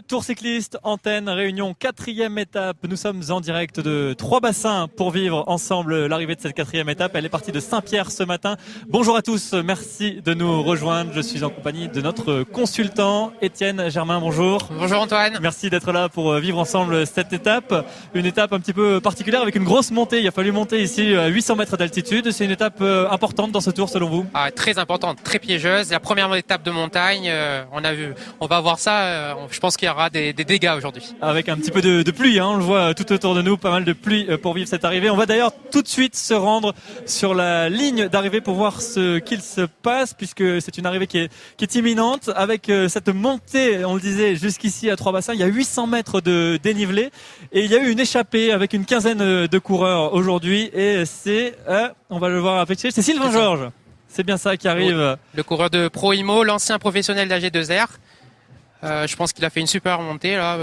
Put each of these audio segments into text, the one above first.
Tour cycliste, Antenne, Réunion, 4e étape. Nous sommes en direct de Trois-Bassins pour vivre ensemble l'arrivée de cette 4e étape. Elle est partie de Saint-Pierre ce matin. Bonjour à tous, merci de nous rejoindre. Je suis en compagnie de notre consultant, Étienne Germain, bonjour. Bonjour Antoine. Merci d'être là pour vivre ensemble cette étape. Une étape un petit peu particulière avec une grosse montée. Il a fallu monter ici à 800 mètres d'altitude. C'est une étape importante dans ce tour selon vous? Très importante, très piégeuse. La première étape de montagne, on va voir ça. Je pense qu'il y aura des dégâts aujourd'hui. Avec un petit peu de pluie, on le voit tout autour de nous, pas mal de pluie pour vivre cette arrivée. On va d'ailleurs tout de suite se rendre sur la ligne d'arrivée pour voir ce qu'il se passe, puisque c'est une arrivée qui est imminente. Avec cette montée, on le disait, jusqu'ici à Trois-Bassins, il y a 800 mètres de dénivelé et il y a eu une échappée avec une quinzaine de coureurs aujourd'hui et c'est, on va le voir afficher, c'est Sylvain Georges. C'est bien ça qui arrive. Le coureur de Pro Imo, l'ancien professionnel d'AG2R. Je pense qu'il a fait une super montée là.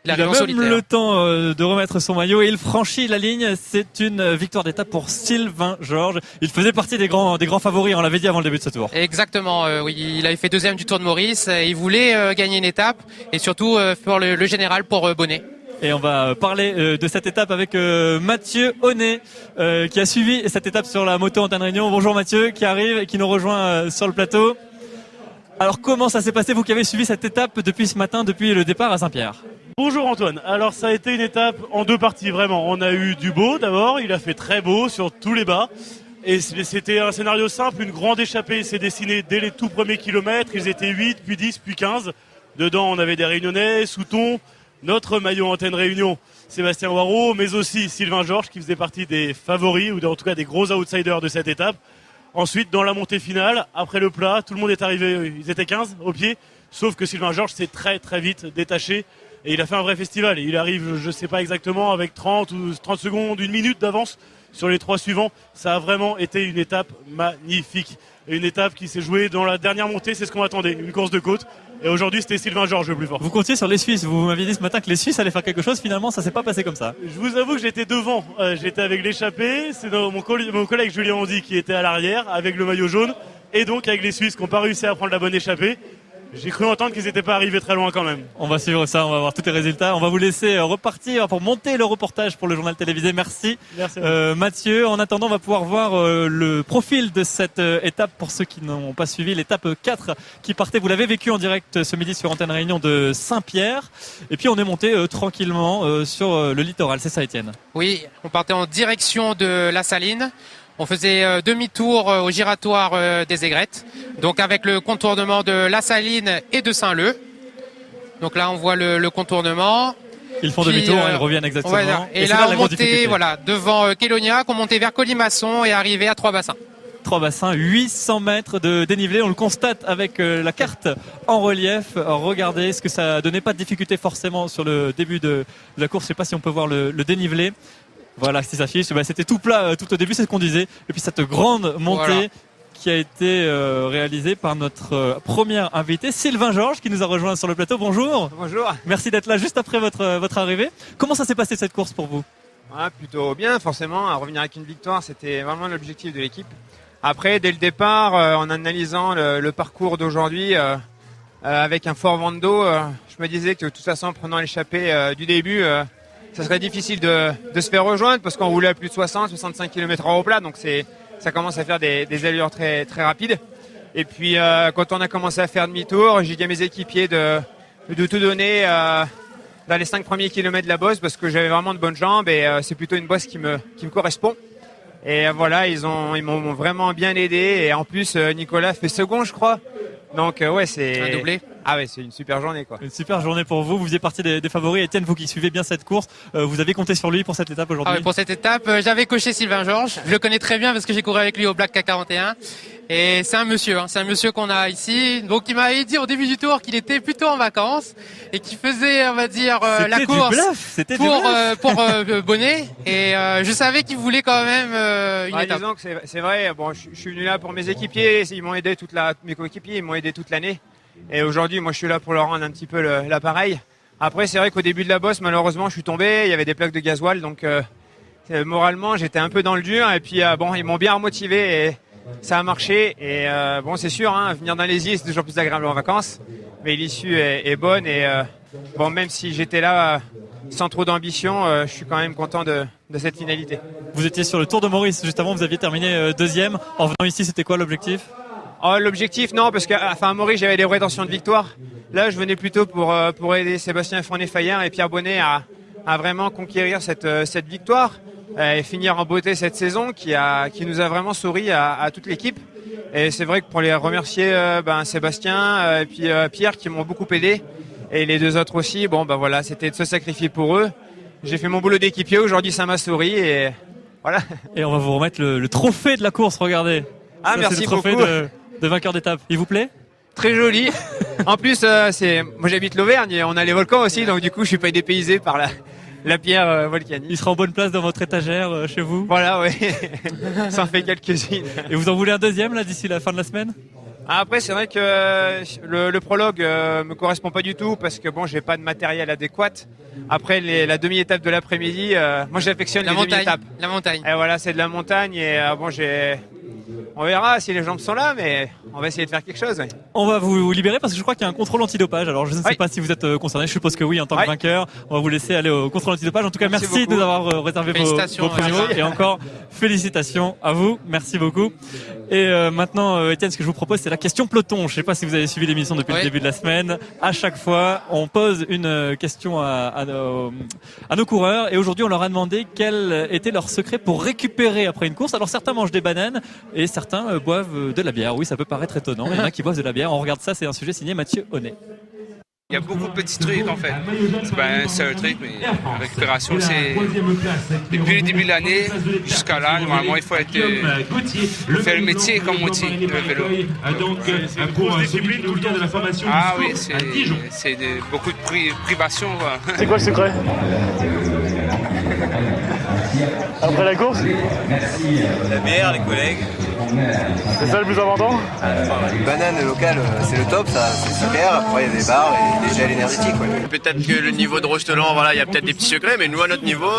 Il a même le temps de remettre son maillot et il franchit la ligne. C'est une victoire d'étape pour Sylvain Georges. Il faisait partie des grands favoris, on l'avait dit avant le début de ce tour. Exactement, oui, il avait fait deuxième du Tour de Maurice. Il voulait gagner une étape et surtout pour le général pour Bonnet. Et on va parler de cette étape avec Mathieu Honnet qui a suivi cette étape sur la moto Antenne Réunion. Bonjour Mathieu qui arrive et qui nous rejoint sur le plateau. Alors comment ça s'est passé, vous qui avez suivi cette étape depuis ce matin, depuis le départ à Saint-Pierre? Bonjour Antoine, alors ça a été une étape en deux parties vraiment. On a eu du beau d'abord, il a fait très beau sur tous les bas. Et c'était un scénario simple, une grande échappée s'est dessinée dès les tout premiers kilomètres. Ils étaient 8, puis 10, puis 15. Dedans on avait des Réunionnais, Souton, notre maillot Antenne Réunion, Sébastien Waro, mais aussi Sylvain Georges qui faisait partie des favoris, ou en tout cas des gros outsiders de cette étape. Ensuite, dans la montée finale, après le plat, tout le monde est arrivé, ils étaient 15 au pied, sauf que Sylvain Georges s'est très très vite détaché et il a fait un vrai festival. Il arrive, je ne sais pas exactement, avec 30 secondes, une minute d'avance sur les trois suivants. Ça a vraiment été une étape magnifique. Une étape qui s'est jouée dans la dernière montée, c'est ce qu'on attendait, une course de côte. Et aujourd'hui, c'était Sylvain Georges le plus fort. Vous comptiez sur les Suisses, vous m'aviez dit ce matin que les Suisses allaient faire quelque chose, finalement ça s'est pas passé comme ça. Je vous avoue que j'étais devant, j'étais avec l'échappée, c'est mon collègue Julien Hondy qui était à l'arrière avec le maillot jaune et donc avec les Suisses qui n'ont pas réussi à prendre la bonne échappée. J'ai cru entendre qu'ils n'étaient pas arrivés très loin quand même. On va suivre ça, on va voir tous les résultats. On va vous laisser repartir pour monter le reportage pour le journal télévisé. Merci Mathieu. En attendant, on va pouvoir voir le profil de cette étape pour ceux qui n'ont pas suivi. L'étape 4 qui partait, vous l'avez vécu en direct ce midi sur Antenne Réunion de Saint-Pierre. Et puis on est monté tranquillement sur le littoral, c'est ça Étienne? Oui, on partait en direction de La Saline. On faisait demi-tour au giratoire des Aigrettes, donc avec le contournement de La Saline et de Saint-Leu. Donc là, on voit le contournement. Ils font demi-tour, ils reviennent exactement. Voilà. Et là, on montait devant Kélonia, on montait vers Colimaçon et arrivé à Trois-Bassins. Trois-Bassins, 800 mètres de dénivelé. On le constate avec la carte en relief. Regardez ce que ça donnait, pas de difficulté forcément sur le début de la course. Je ne sais pas si on peut voir le dénivelé. Voilà, ce qui s'affiche. C'était tout plat tout au début, c'est ce qu'on disait. Et puis cette grande montée qui a été réalisée par notre premier invité, Sylvain Georges, qui nous a rejoint sur le plateau. Bonjour. Bonjour. Merci d'être là juste après votre arrivée. Comment ça s'est passé cette course pour vous? Plutôt bien, forcément. À revenir avec une victoire, c'était vraiment l'objectif de l'équipe. Après, dès le départ, en analysant le parcours d'aujourd'hui, avec un fort vent de dos, je me disais que de toute façon, en prenant l'échappée du début, ça serait difficile de se faire rejoindre parce qu'on roulait à plus de 60-65 km/h au plat, donc ça commence à faire des allures très, très rapides. Et puis quand on a commencé à faire demi-tour, j'ai dit à mes équipiers de tout donner dans les 5 premiers kilomètres de la bosse parce que j'avais vraiment de bonnes jambes et c'est plutôt une bosse qui me correspond. Et voilà, ils m'ont vraiment bien aidé et en plus Nicolas fait second, je crois. Donc c'est un doublé. Ah ouais, c'est une super journée quoi. Une super journée pour vous. Vous faisiez partie des favoris. Étienne, vous qui suivez bien cette course, vous avez compté sur lui pour cette étape aujourd'hui? Pour cette étape, j'avais coché Sylvain Georges. Je le connais très bien parce que j'ai couru avec lui au Black K41. Et c'est un monsieur qu'on a ici. Donc il m'avait dit au début du tour qu'il était plutôt en vacances et qu'il faisait, on va dire, la course pour Bonnet. Et je savais qu'il voulait quand même une étape. Disons que c'est vrai. Bon, je suis venu là pour mes équipiers. Ils m'ont aidé mes coéquipiers, ils m'ont aidé toute l'année. Et aujourd'hui, moi, je suis là pour leur rendre un petit peu l'appareil. Après, c'est vrai qu'au début de la bosse, malheureusement, je suis tombé. Il y avait des plaques de gasoil, donc moralement, j'étais un peu dans le dur. Et puis, ils m'ont bien remotivé et ça a marché. Et c'est sûr, venir dans les îles, c'est toujours plus agréable en vacances. Mais l'issue est bonne et bon, même si j'étais là sans trop d'ambition, je suis quand même content de cette finalité. Vous étiez sur le Tour de Maurice juste avant, vous aviez terminé deuxième. En venant ici, c'était quoi l'objectif? L'objectif, non, parce qu'à à Maurice, j'avais des prétentions de victoire. Là, je venais plutôt pour aider Sébastien Fournier-Fayen et Pierre Bonnet à vraiment conquérir cette victoire et finir en beauté cette saison qui nous a vraiment souri à toute l'équipe. Et c'est vrai que pour les remercier Sébastien et puis Pierre qui m'ont beaucoup aidé et les deux autres aussi, voilà, c'était de se sacrifier pour eux. J'ai fait mon boulot d'équipier, aujourd'hui ça m'a souri et voilà. Et on va vous remettre le trophée de la course, regardez. Ah, ça, merci beaucoup. C'est le trophée de vainqueur d'étape. Il vous plaît? Très joli. En plus, moi j'habite l'Auvergne et on a les volcans aussi, donc du coup je suis pas dépaysé par la pierre volcanique. Il sera en bonne place dans votre étagère chez vous? Voilà, oui. Ça en fait quelques-unes. Et vous en voulez un deuxième là d'ici la fin de la semaine? Après, c'est vrai que le prologue me correspond pas du tout parce que j'ai pas de matériel adéquat. Après, la demi-étape de l'après-midi, moi j'affectionne les demi-étapes. La montagne. Et voilà, c'est de la montagne et on verra si les jambes sont là, mais on va essayer de faire quelque chose. Oui. On va vous libérer parce que je crois qu'il y a un contrôle antidopage. Alors je ne sais pas si vous êtes concerné, je suppose que oui en tant que vainqueur. On va vous laisser aller au contrôle antidopage. En tout cas, merci de nous avoir réservé vos prénoms et encore félicitations à vous. Merci beaucoup. Et maintenant, Étienne, ce que je vous propose, c'est la question peloton. Je ne sais pas si vous avez suivi l'émission depuis le début de la semaine. À chaque fois, on pose une question à nos coureurs et aujourd'hui, on leur a demandé quel était leur secret pour récupérer après une course. Alors certains mangent des bananes et certains boivent de la bière. Oui, ça peut paraître étonnant. Il y en a qui boivent de la bière. On regarde ça, c'est un sujet signé Mathieu Honnet. Il y a beaucoup de petits trucs en fait. C'est pas un seul truc, mais la récupération, c'est depuis le début de l'année jusqu'à là, normalement il faut faire le métier comme on dit, le vélo. C'est une grosse discipline tout le temps de la formation. Ah oui, c'est beaucoup de privations. C'est quoi le secret? Après la course? La bière, les collègues. C'est ça le plus important? Une banane locale, c'est le top, ça, c'est super. Après, il y a des bars et des gels énergétiques. Peut-être que le niveau de Rostelan, voilà, il y a peut-être des petits secrets, mais nous, à notre niveau,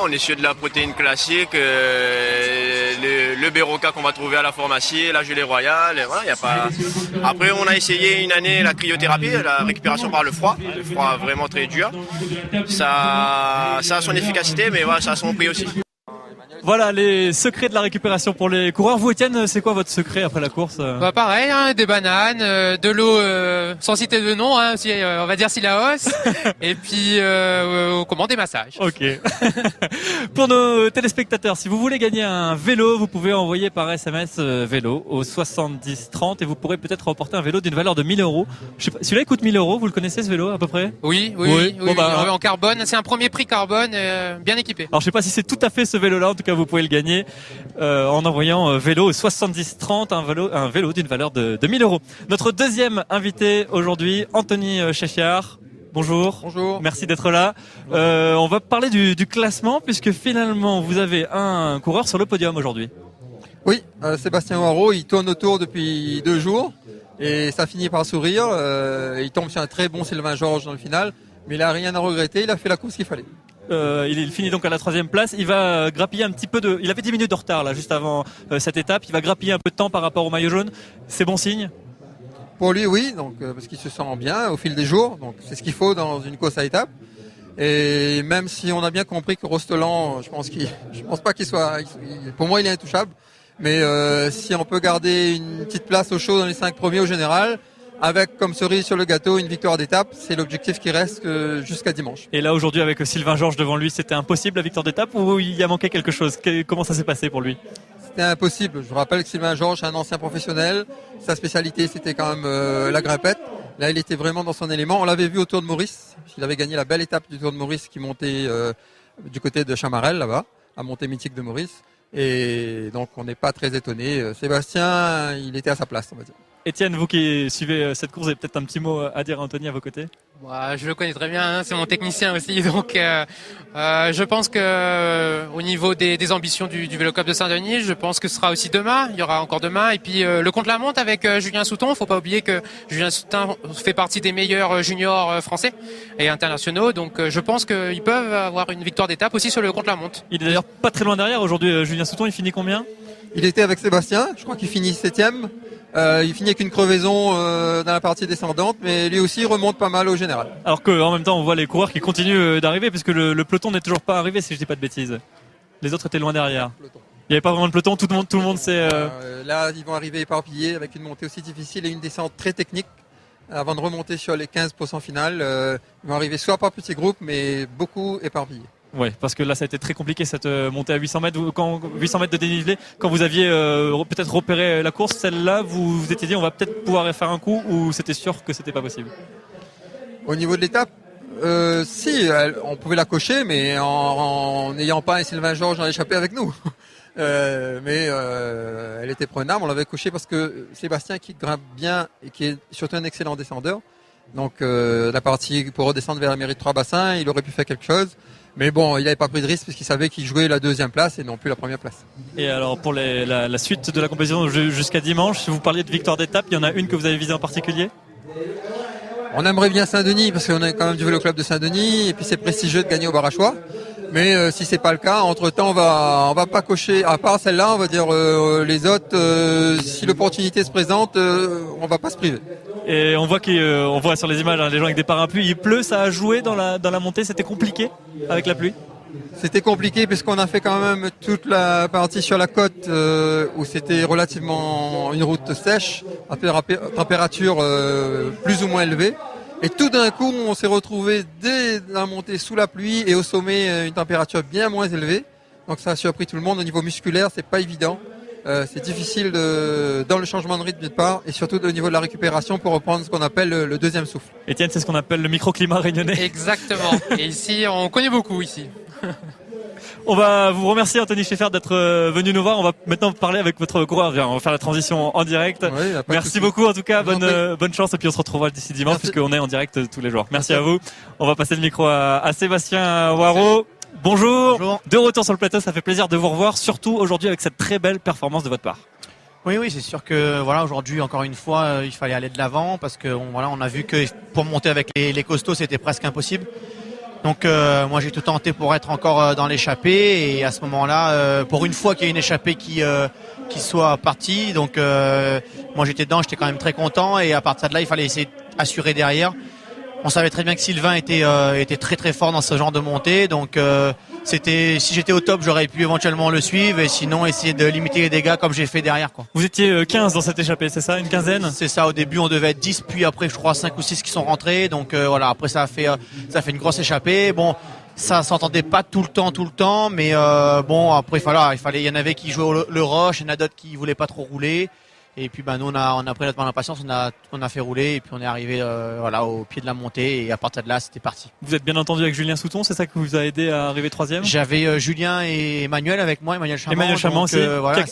on est sur de la protéine classique, le Béroca qu'on va trouver à la pharmacie, la gelée royale, voilà, y a pas. Après, on a essayé une année la cryothérapie, la récupération par le froid vraiment très dur. Ça a son efficacité, mais voilà, ça a son prix aussi. Voilà les secrets de la récupération pour les coureurs. Vous, Étienne, c'est quoi votre secret après la course? Pareil, des bananes, de l'eau sans citer de nom, aussi, on va dire Silaos, et puis des massages. Ok. Pour nos téléspectateurs, si vous voulez gagner un vélo, vous pouvez envoyer par SMS vélo au 70 30 et vous pourrez peut-être remporter un vélo d'une valeur de 1000 €. Je sais pas, celui-là il coûte 1000 €. Vous le connaissez ce vélo à peu près? Oui. En carbone, c'est un premier prix carbone, bien équipé. Alors je sais pas si c'est tout à fait ce vélo-là. En tout cas, vous pouvez le gagner en envoyant vélo au 70 30, un vélo d'une valeur de 1000 €. Notre deuxième invité aujourd'hui, Anthony Cheffiard. Bonjour. Bonjour. Merci d'être là. On va parler du classement puisque finalement vous avez un coureur sur le podium aujourd'hui. Oui, Sébastien Hoireau, il tourne autour depuis 2 jours et ça finit par sourire. Il tombe sur un très bon Sylvain Georges dans le final, mais il a rien à regretter, il a fait la course qu'il fallait. Il finit donc à la 3e place. Il va grappiller un petit peu il avait 10 minutes de retard là juste avant cette étape. Il va grappiller un peu de temps par rapport au maillot jaune. C'est bon signe? Pour lui, oui, donc parce qu'il se sent bien au fil des jours. Donc c'est ce qu'il faut dans une course à étapes. Et même si on a bien compris que Rostelan, je pense pas qu'il soit, pour moi il est intouchable. Mais si on peut garder une petite place au chaud dans les 5 premiers au général, avec comme cerise sur le gâteau une victoire d'étape, c'est l'objectif qui reste jusqu'à dimanche. Et là aujourd'hui avec Sylvain Georges devant lui, c'était impossible la victoire d'étape ou il y a manqué quelque chose? Comment ça s'est passé pour lui? C'était impossible. Je vous rappelle que Sylvain Georges est un ancien professionnel. Sa spécialité c'était quand même la grimpette. Là il était vraiment dans son élément. On l'avait vu au Tour de Maurice. Il avait gagné la belle étape du Tour de Maurice qui montait du côté de Chamarel là-bas, à montée mythique de Maurice. Et donc on n'est pas très étonné. Sébastien, il était à sa place, on va dire. Étienne, vous qui suivez cette course, vous avez peut-être un petit mot à dire à Anthony à vos côtés? Je le connais très bien, c'est mon technicien aussi, donc je pense que au niveau des ambitions du Vélo Club de Saint-Denis, je pense que ce sera aussi demain, il y aura encore demain, et puis le contre-la-montre avec Julien Souton. Faut pas oublier que Julien Souton fait partie des meilleurs juniors français et internationaux, donc je pense qu'ils peuvent avoir une victoire d'étape aussi sur le contre-la-montre. Il est d'ailleurs pas très loin derrière aujourd'hui, Julien Souton. Il finit combien? Il était avec Sébastien, je crois qu'il finit 7e. Il finit avec une crevaison dans la partie descendante, mais lui aussi remonte pas mal au général. Alors qu'en même temps, on voit les coureurs qui continuent d'arriver, puisque le peloton n'est toujours pas arrivé, si je dis pas de bêtises. Les autres étaient loin derrière. Il n'y avait pas vraiment de peloton, tout le monde s'est... Là, ils vont arriver éparpillés avec une montée aussi difficile et une descente très technique. Avant de remonter sur les 15% finales, ils vont arriver soit par petits groupes, mais beaucoup éparpillés. Oui, parce que là, ça a été très compliqué cette montée à 800 mètres. 800 mètres de dénivelé, quand vous aviez peut-être repéré la course, celle-là, vous vous étiez dit on va peut-être pouvoir faire un coup, ou c'était sûr que c'était pas possible? Au niveau de l'étape, si, on pouvait la cocher, mais en n'ayant pas un Sylvain Georges dans l'échappée avec nous. Mais elle était prenable, on l'avait coché parce que Sébastien qui grimpe bien et qui est surtout un excellent descendeur. Donc la partie pour redescendre vers la mairie de Trois-Bassins, il aurait pu faire quelque chose. Mais bon, il n'avait pas pris de risque puisqu'il savait qu'il jouait la deuxième place et non plus la première place. Et alors pour la suite de la compétition jusqu'à dimanche, si vous parliez de victoire d'étape, il y en a une que vous avez visée en particulier? On aimerait bien Saint-Denis parce qu'on est quand même du vélo club de Saint-Denis et puis c'est prestigieux de gagner au Barachois. Mais si c'est pas le cas, entre-temps on va pas cocher, à part celle-là, on va dire les autres, si l'opportunité se présente, on va pas se priver. Et on voit sur les images les gens avec des parapluies, il pleut, ça a joué dans la montée, c'était compliqué avec la pluie? C'était compliqué puisqu'on a fait quand même toute la partie sur la côte où c'était relativement une route sèche, à température plus ou moins élevée. Et tout d'un coup, on s'est retrouvé dès la montée sous la pluie et au sommet une température bien moins élevée. Donc ça a surpris tout le monde. Au niveau musculaire, c'est pas évident. C'est difficile dans le changement de rythme de part et surtout au niveau de la récupération pour reprendre ce qu'on appelle le deuxième souffle. Étienne, c'est ce qu'on appelle le microclimat réunionnais. Exactement. Et ici, on connaît beaucoup ici. On va vous remercier Anthony Scheffer d'être venu nous voir. On va maintenant parler avec votre coureur. On va faire la transition en direct. Oui, merci beaucoup en tout cas. Bonne chance et puis on se retrouvera d'ici dimanche puisqu'on est en direct tous les jours. Merci à vous. On va passer le micro à Sébastien Waro. Bonjour. De retour sur le plateau, ça fait plaisir de vous revoir, surtout aujourd'hui avec cette très belle performance de votre part. Oui, c'est sûr que voilà, aujourd'hui encore une fois, il fallait aller de l'avant parce que on a vu que pour monter avec les costauds, c'était presque impossible. Donc moi j'ai tout tenté pour être encore dans l'échappée et à ce moment-là, pour une fois qu'il y a une échappée qui soit partie, donc moi j'étais dedans, j'étais quand même très content et à partir de là il fallait essayer d'assurer derrière. On savait très bien que Sylvain était très très fort dans ce genre de montée, donc si j'étais au top, j'aurais pu éventuellement le suivre et sinon essayer de limiter les dégâts comme j'ai fait derrière, quoi. Vous étiez 15 dans cette échappée, c'est ça, une quinzaine? C'est ça, au début on devait être 10, puis après je crois 5 ou 6 qui sont rentrés, donc voilà, après ça a fait une grosse échappée. Bon, ça s'entendait pas tout le temps, mais bon après il y en avait qui jouaient le rush, il y en a d'autres qui voulaient pas trop rouler. Et puis nous on a pris notre mal en patience, on a fait rouler et puis on est arrivé au pied de la montée et à partir de là c'était parti. Vous êtes bien entendu avec Julien Souton, c'est ça qui vous a aidé à arriver troisième? J'avais Julien et Emmanuel avec moi, Emmanuel Chamand aussi,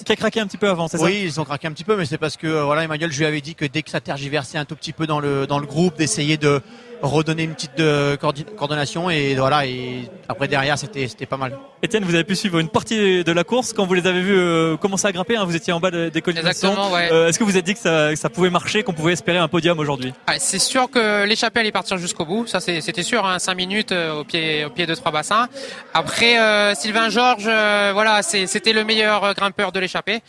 qui a craqué un petit peu avant, c'est ça? Oui, ils ont craqué un petit peu, mais c'est parce que Emmanuel, je lui avais dit que dès que ça tergiversait un tout petit peu dans le groupe, d'essayer de redonner une petite coordination et voilà, et après derrière c'était pas mal. Étienne, vous avez pu suivre une partie de la course quand vous les avez vus commencer à grimper, hein, vous étiez en bas des collimations. Exactement, ouais. Est-ce que vous êtes dit que ça pouvait marcher, qu'on pouvait espérer un podium aujourd'hui? C'est sûr que l'échappée allait partir jusqu'au bout, ça c'était sûr, 5 minutes au pied de Trois-Bassins. Après Sylvain Georges, c'était le meilleur grimpeur de l'échappée.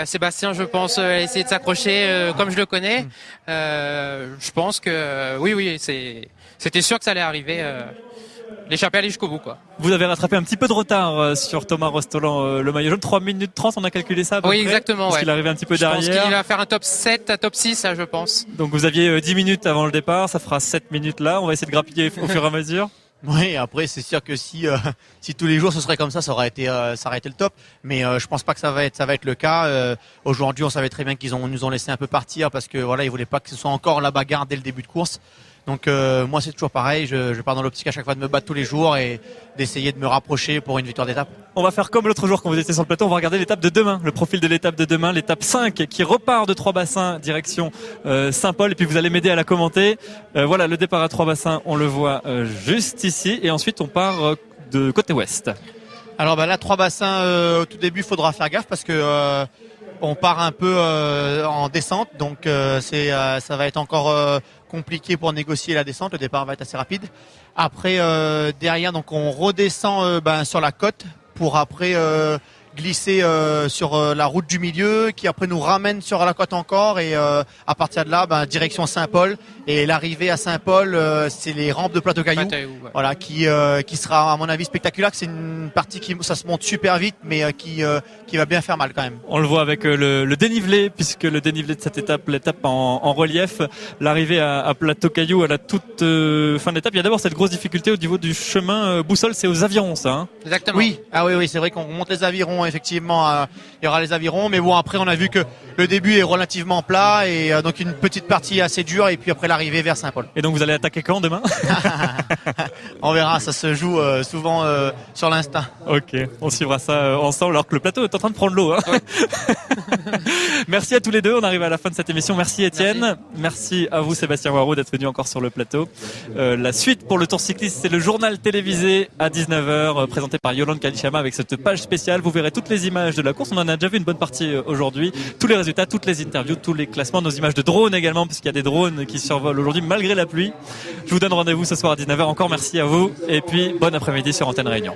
Sébastien, je pense, a essayé de s'accrocher comme je le connais. Je pense que oui, c'était sûr que ça allait arriver. L'échappée allait jusqu'au bout, quoi. Vous avez rattrapé un petit peu de retard sur Thomas Rostolan, le maillot jaune, 3 minutes 30, on a calculé ça à peu près. Exactement. Parce qu'il arrivait un petit peu derrière. Je pense qu'il va faire un top 7, un top 6, je pense. Donc vous aviez 10 minutes avant le départ, ça fera 7 minutes là, on va essayer de grappiller au fur et à mesure. Oui, après c'est sûr que si tous les jours ce serait comme ça aurait été le top. Mais je pense pas que ça va être le cas. Aujourd'hui, on savait très bien qu'ils nous ont laissé un peu partir parce que ils voulaient pas que ce soit encore la bagarre dès le début de course. Donc moi c'est toujours pareil, je pars dans l'optique à chaque fois de me battre tous les jours et d'essayer de me rapprocher pour une victoire d'étape. On va faire comme l'autre jour quand vous étiez sur le plateau, on va regarder l'étape de demain, le profil de l'étape de demain, l'étape 5 qui repart de Trois-Bassins direction Saint-Paul et puis vous allez m'aider à la commenter. Voilà, le départ à Trois-Bassins, on le voit juste ici et ensuite on part de côté ouest. Alors là Trois-Bassins au tout début il faudra faire gaffe parce que on part un peu en descente, donc ça va être encore compliqué pour négocier la descente. Le départ va être assez rapide. Après derrière, donc on redescend sur la côte pour après glisser sur la route du milieu, qui après nous ramène sur la côte encore, et à partir de là, direction Saint-Paul, et l'arrivée à Saint-Paul, c'est les rampes de plateau caillou, voilà, qui sera à mon avis spectaculaire. C'est une partie ça se monte super vite, mais qui va bien faire mal quand même. On le voit avec le dénivelé, puisque le dénivelé de cette étape, l'étape en relief, l'arrivée à plateau caillou à la toute fin d'étape. Il y a d'abord cette grosse difficulté au niveau du chemin boussole, c'est aux avirons, ça. Hein. Exactement. Oui, c'est vrai qu'on remonte les avirons, effectivement, il y aura les avirons, mais bon, après on a vu que le début est relativement plat, et donc une petite partie assez dure, et puis après l'arrivée vers Saint-Paul. Et donc vous allez attaquer quand demain? On verra, ça se joue souvent sur l'instinct. Ok, on suivra ça ensemble alors que le plateau est en train de prendre l'eau. Hein. Merci à tous les deux, on arrive à la fin de cette émission. Merci Étienne, merci à vous Sébastien Waro d'être venu encore sur le plateau. La suite pour le Tour cycliste, c'est le journal télévisé à 19h présenté par Yolande Kalichama avec cette page spéciale. Vous verrez toutes les images de la course, on en a déjà vu une bonne partie aujourd'hui. Tous les résultats, toutes les interviews, tous les classements, nos images de drones également, puisqu'il y a des drones qui survolent aujourd'hui malgré la pluie. Je vous donne rendez-vous ce soir à 19h. Encore merci à vous et puis bon après-midi sur Antenne Réunion.